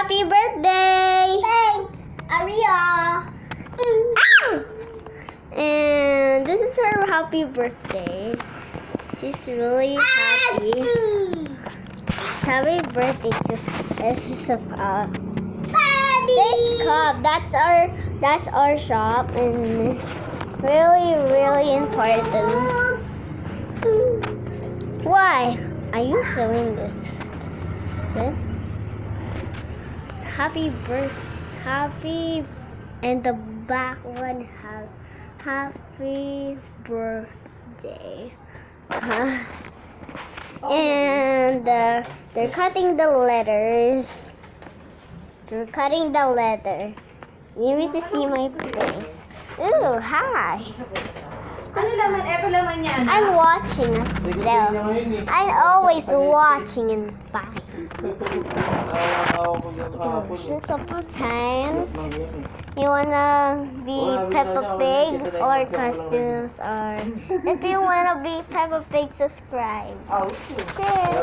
happy birthday! Thanks, Aria. And this is her happy birthday. She's really happy. Happy birthday to this is this cup. That's our shop and really important. Why are you doing this? Still? Happy and the back one have happy birthday. And they're cutting the letters. They're cutting the letter. You need to see my face. Ooh, hi. Ano laman? Eto laman niya. I'm watching it still. I'm always watching and buying. Just a pretend. You wanna be Peppa Pig or costumes or if you wanna be Peppa Pig, subscribe. Share.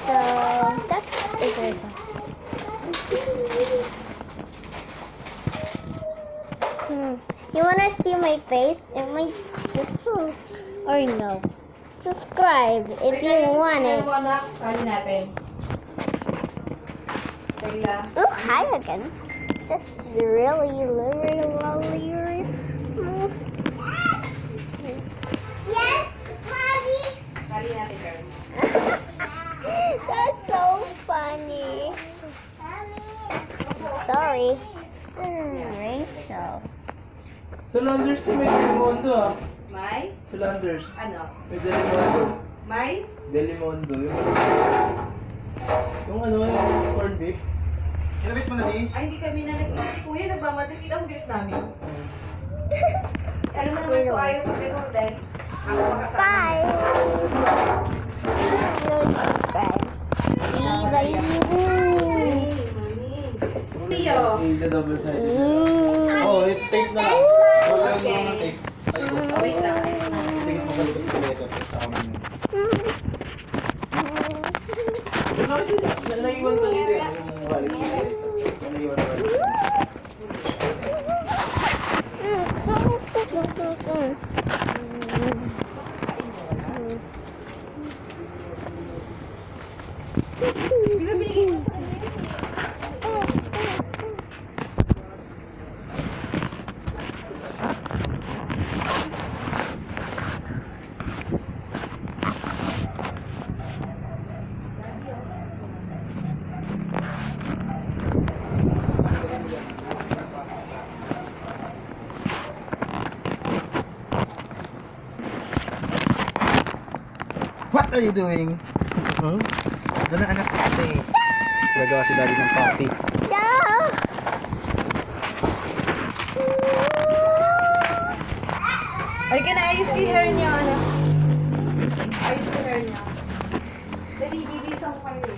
So that's it. You wanna see my face and my or no? Subscribe if you want it. Kali natin. Kayla. Oh, hi again. That's really lovely. Yes, Mommy. Kali natin, girl. That's so funny. Sorry. Rachel. Sa Landers na may Delimondo ah. May? Sa Landers. Ano? May Delimondo. May? Delimondo. Yung ano, yung corned beef. Kinabit mo na di? Ay, hindi kami na Kuya, nagmamadali. Kita mo bilis namin. Alam mo naman ito, ayaw sa ko dahil ako makasama. Bye. Subscribe. Bye. Kuya. Yung the double sided. Oh, tape na lang. Wala lang naman ng tape. Wait lang. Tingin mo kasi ito ito. Tapos tama mo. Naiwan ko dito yan. Yung wallet ko dito. Naiwan ko dito. Di ba binigay mo sa kanya? What are you doing? Huh? Doon na anak natin. Nagawa si daddy ng party. Ay, ayos ko yung hair niya, anak. Ayos ko yung hair niya. Dali, bibisa ko kayo eh.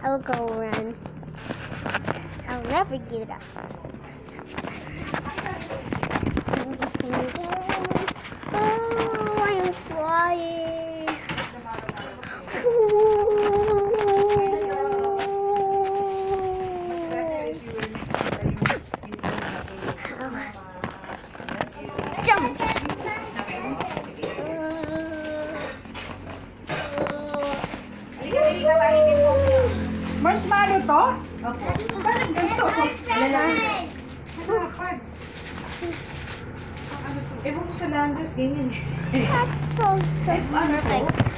I will go run. I'll never give up. Oh, I'm flying. Jump. Marshmallow to? Opo. Bakit ganito? Lalaki. Harapan. Ewan ko sa Landers, ganyan eh. That's so perfect.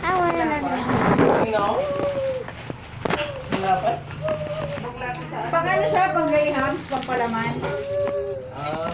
I want another. Malapat? Pang ano siya? Pang grahams? Pang palaman? Oo.